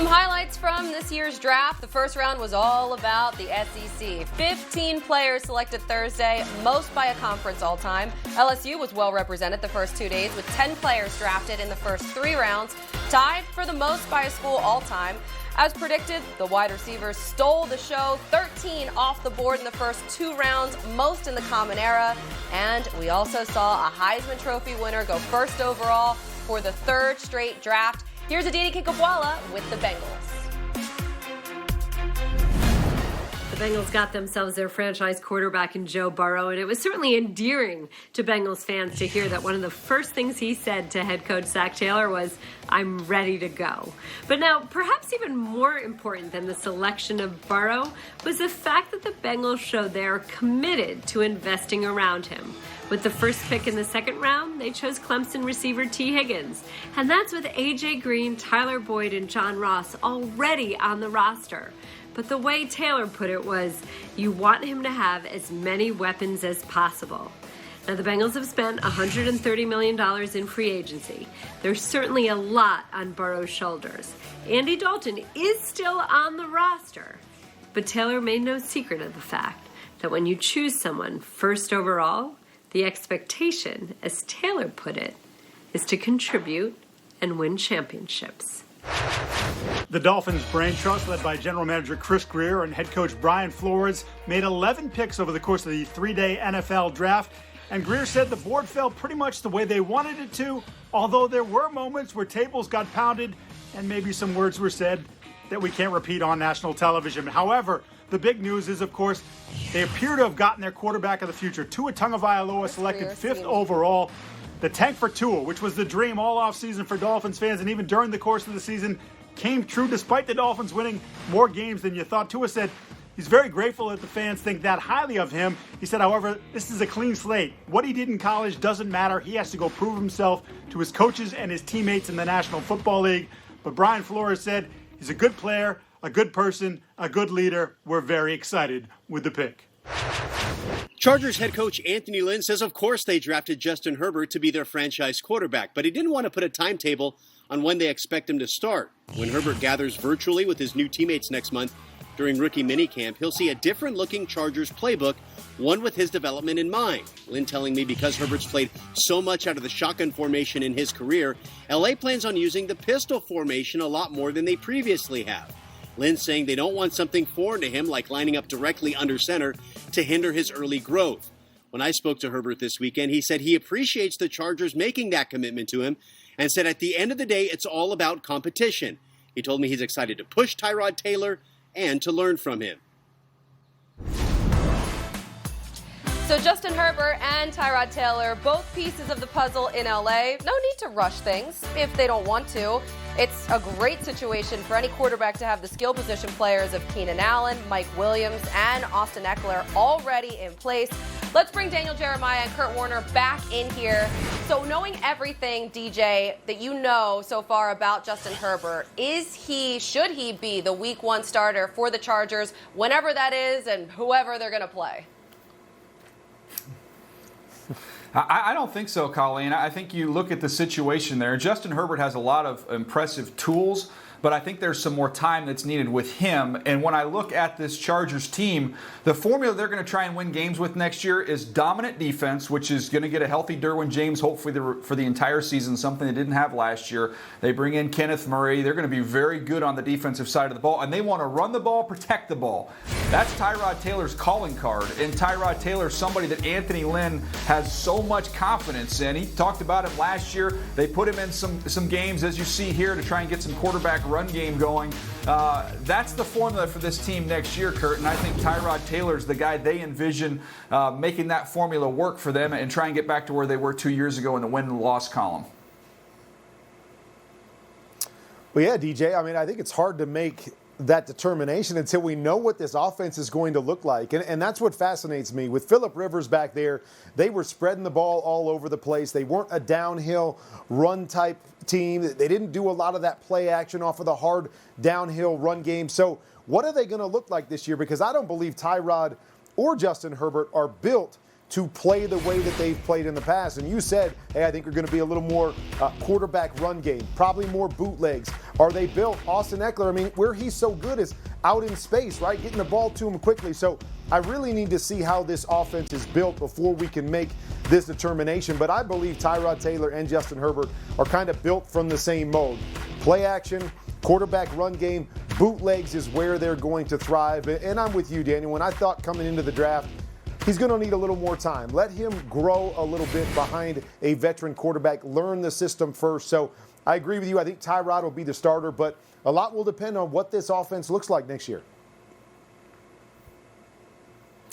Some highlights from this year's draft. The first round was all about the SEC. 15 players selected Thursday, most by a conference all time. LSU was well represented the first 2 days with 10 players drafted in the first 3 rounds, tied for the most by a school all time. As predicted, the wide receivers stole the show, 13 off the board in the first 2 rounds, most in the Common Era. And we also saw a Heisman Trophy winner go first overall for the 3rd straight draft. Here's Aditi Kinkhabwala with the Bengals. The Bengals got themselves their franchise quarterback in Joe Burrow, and it was certainly endearing to Bengals fans to hear that one of the first things he said to head coach Zach Taylor was, "I'm ready to go." But now, perhaps even more important than the selection of Burrow was the fact that the Bengals showed they are committed to investing around him. With the first pick in the 2nd round, they chose Clemson receiver T. Higgins. And that's with A.J. Green, Tyler Boyd, and John Ross already on the roster. But the way Taylor put it was, you want him to have as many weapons as possible. Now, the Bengals have spent $130 million in free agency. There's certainly a lot on Burrow's shoulders. Andy Dalton is still on the roster. But Taylor made no secret of the fact that when you choose someone first overall, the expectation, as Taylor put it, is to contribute and win championships. The Dolphins' brain trust, led by general manager Chris Greer and head coach Brian Flores, made 11 picks over the course of the 3-day NFL draft. And Greer said the board fell pretty much the way they wanted it to, although there were moments where tables got pounded and maybe some words were said that we can't repeat on national television. However, the big news is, of course, they appear to have gotten their quarterback of the future. Tua Tagovailoa selected 5th overall. The tank for Tua, which was the dream all offseason for Dolphins fans, and even during the course of the season, came true despite the Dolphins winning more games than you thought. Tua said he's very grateful that the fans think that highly of him. He said, however, this is a clean slate. What he did in college doesn't matter. He has to go prove himself to his coaches and his teammates in the National Football League. But Brian Flores said he's a good player, a good person, a good leader. We're very excited with the pick. Chargers head coach Anthony Lynn says of course they drafted Justin Herbert to be their franchise quarterback, but he didn't want to put a timetable on when they expect him to start. When Herbert gathers virtually with his new teammates next month during rookie minicamp, he'll see a different-looking Chargers playbook, one with his development in mind. Lynn telling me because Herbert's played so much out of the shotgun formation in his career, LA plans on using the pistol formation a lot more than they previously have. Lynn saying they don't want something foreign to him, like lining up directly under center, to hinder his early growth. When I spoke to Herbert this weekend, he said he appreciates the Chargers making that commitment to him and said at the end of the day, it's all about competition. He told me he's excited to push Tyrod Taylor and to learn from him. So Justin Herbert and Tyrod Taylor, both pieces of the puzzle in LA. No need to rush things if they don't want to. It's a great situation for any quarterback to have the skill position players of Keenan Allen, Mike Williams, and Austin Eckler already in place. Let's bring Daniel Jeremiah and Kurt Warner back in here. So knowing everything, DJ, that you know so far about Justin Herbert, should he be the week 1 starter for the Chargers, whenever that is and whoever they're going to play? I don't think so, Colleen. I think you look at the situation there. Justin Herbert has a lot of impressive tools, but I think there's some more time that's needed with him. And when I look at this Chargers team, the formula they're going to try and win games with next year is dominant defense, which is going to get a healthy Derwin James hopefully for the entire season, something they didn't have last year. They bring in Kenneth Murray. They're going to be very good on the defensive side of the ball, and they want to run the ball, protect the ball. That's Tyrod Taylor's calling card, and Tyrod Taylor's somebody that Anthony Lynn has so much confidence in. He talked about him last year. They put him in some games, as you see here, to try and get some quarterback run game going. That's the formula for this team next year, Kurt, and I think Tyrod Taylor's the guy they envision making that formula work for them and try and get back to where they were 2 years ago in the win and loss column. Well, yeah, DJ, I mean, I think it's hard to make that determination until we know what this offense is going to look like. And that's what fascinates me. With Phillip Rivers back there, they were spreading the ball all over the place. They weren't a downhill run type team. They didn't do a lot of that play action off of the hard downhill run game. So what are they going to look like this year? Because I don't believe Tyrod or Justin Herbert are built to play the way that they've played in the past. And you said, hey, I think we're going to be a little more quarterback run game, probably more bootlegs, Are they built? Austin Eckler, I mean, where he's so good is out in space, right? Getting the ball to him quickly. So I really need to see how this offense is built before we can make this determination. But I believe Tyrod Taylor and Justin Herbert are kind of built from the same mold. Play action, quarterback run game, bootlegs is where they're going to thrive. And I'm with you, Daniel. When I thought coming into the draft, he's going to need a little more time. Let him grow a little bit behind a veteran quarterback, learn the system first. So I agree with you. I think Tyrod will be the starter, but a lot will depend on what this offense looks like next year.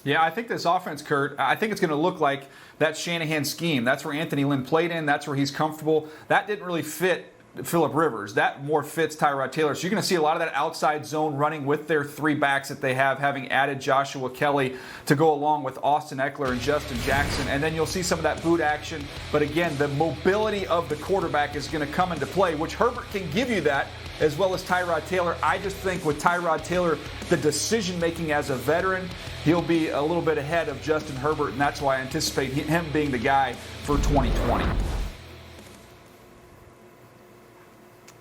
Yeah, I think this offense, Kurt, I think it's going to look like that Shanahan scheme. That's where Anthony Lynn played in. That's where he's comfortable. That didn't really fit Phillip Rivers. That more fits Tyrod Taylor. So you're going to see a lot of that outside zone running with their three backs that they have, having added Joshua Kelly to go along with Austin Eckler and Justin Jackson. And then you'll see some of that boot action. But again, the mobility of the quarterback is going to come into play, which Herbert can give you that, as well as Tyrod Taylor. I just think with Tyrod Taylor, the decision-making as a veteran, he'll be a little bit ahead of Justin Herbert, and that's why I anticipate him being the guy for 2020.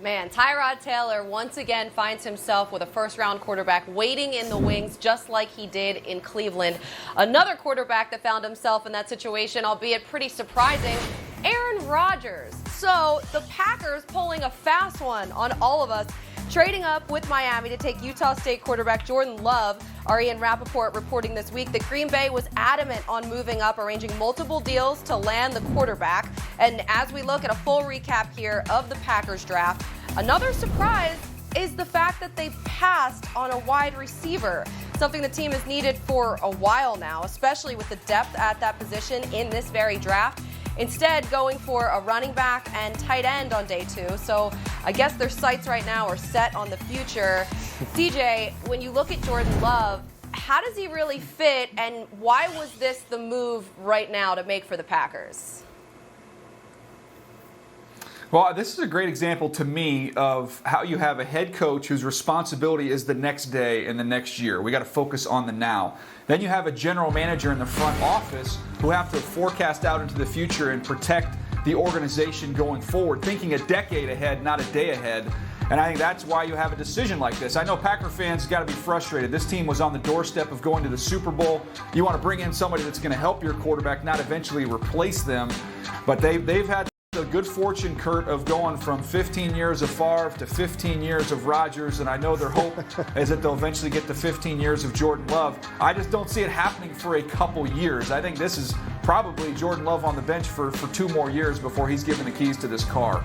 Man, Tyrod Taylor once again finds himself with a first-round quarterback waiting in the wings, just like he did in Cleveland. Another quarterback that found himself in that situation, albeit pretty surprising, Aaron Rodgers. So the Packers pulling a fast one on all of us, trading up with Miami to take Utah State quarterback Jordan Love. Our Ian Rappaport reporting this week that Green Bay was adamant on moving up, arranging multiple deals to land the quarterback. And as we look at a full recap here of the Packers draft, another surprise is the fact that they passed on a wide receiver, something the team has needed for a while now, especially with the depth at that position in this very draft. Instead, going for a running back and tight end on day 2. So I guess their sights right now are set on the future. DJ, when you look at Jordan Love, how does he really fit, and why was this the move right now to make for the Packers? Well, this is a great example to me of how you have a head coach whose responsibility is the next day and the next year. We got to focus on the now. Then you have a general manager in the front office who have to forecast out into the future and protect the organization going forward, thinking a decade ahead, not a day ahead. And I think that's why you have a decision like this. I know Packer fans got to be frustrated. This team was on the doorstep of going to the Super Bowl. You want to bring in somebody that's going to help your quarterback, not eventually replace them. But they've had the good fortune, Kurt, of going from 15 years of Favre to 15 years of Rodgers, and I know their hope is that they'll eventually get to 15 years of Jordan Love. I just don't see it happening for a couple years. I think this is probably Jordan Love on the bench for 2 more years before he's given the keys to this car.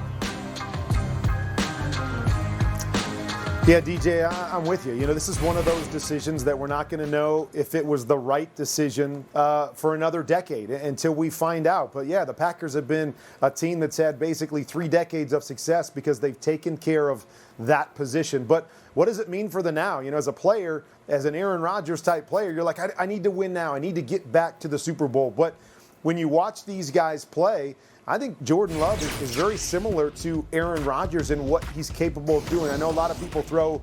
Yeah, DJ, I'm with you. You know, this is one of those decisions that we're not going to know if it was the right decision for another decade until we find out. But yeah, the Packers have been a team that's had basically 3 decades of success because they've taken care of that position. But what does it mean for the now? You know, as a player, as an Aaron Rodgers type player, you're like, I need to win now. I need to get back to the Super Bowl. But when you watch these guys play, I think Jordan Love is very similar to Aaron Rodgers in what he's capable of doing. I know a lot of people throw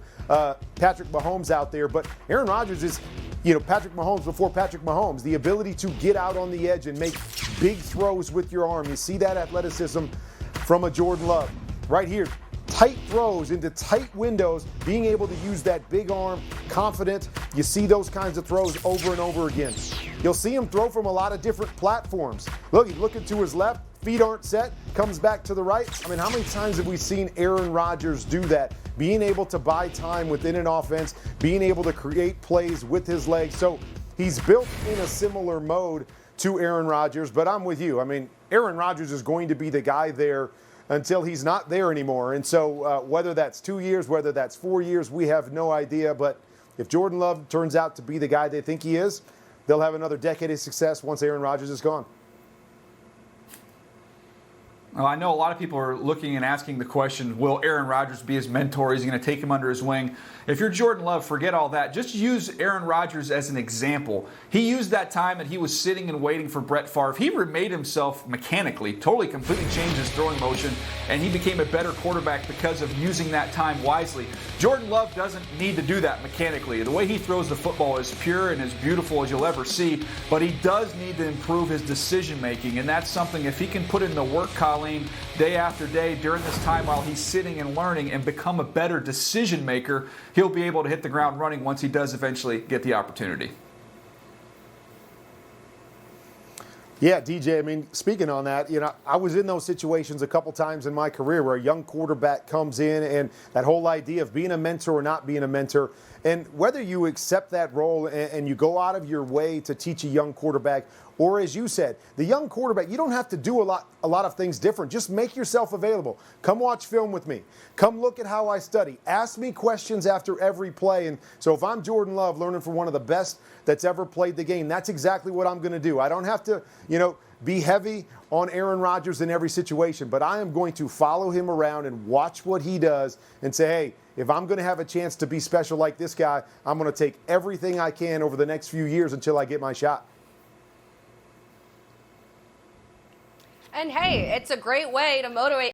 Patrick Mahomes out there, but Aaron Rodgers is, you know, Patrick Mahomes before Patrick Mahomes. The ability to get out on the edge and make big throws with your arm. You see that athleticism from a Jordan Love. Right here, tight throws into tight windows, being able to use that big arm, confident. You see those kinds of throws over and over again. You'll see him throw from a lot of different platforms. Look, he's looking to his left. Feet aren't set, comes back to the right. I mean, how many times have we seen Aaron Rodgers do that? Being able to buy time within an offense, being able to create plays with his legs. So he's built in a similar mode to Aaron Rodgers, but I'm with you. I mean, Aaron Rodgers is going to be the guy there until he's not there anymore. And so whether that's 2 years, whether that's 4 years, we have no idea. But if Jordan Love turns out to be the guy they think he is, they'll have another decade of success once Aaron Rodgers is gone. Well, I know a lot of people are looking and asking the question, will Aaron Rodgers be his mentor? Is he going to take him under his wing? If you're Jordan Love, forget all that. Just use Aaron Rodgers as an example. He used that time that he was sitting and waiting for Brett Favre. He remade himself mechanically, totally, completely changed his throwing motion, and he became a better quarterback because of using that time wisely. Jordan Love doesn't need to do that mechanically. The way he throws the football is pure and as beautiful as you'll ever see, but he does need to improve his decision-making, and that's something, if he can put in the work, Colleen, Colleen, day after day during this time while he's sitting and learning and become a better decision maker, he'll be able to hit the ground running once he does eventually get the opportunity. Yeah, DJ, I mean, speaking on that, I was in those situations a couple times in my career where a young quarterback comes in and that whole idea of being a mentor or not being a mentor, and whether you accept that role and you go out of your way to teach a young quarterback, or as you said, the young quarterback, you don't have to do a lot of things different. Just make yourself available. Come watch film with me. Come look at how I study. Ask me questions after every play. And so if I'm Jordan Love learning from one of the best that's ever played the game, that's exactly what I'm going to do. I don't have to, be heavy on Aaron Rodgers in every situation, but I am going to follow him around and watch what he does and say, hey, if I'm going to have a chance to be special like this guy, I'm going to take everything I can over the next few years until I get my shot. And hey, it's a great way to motivate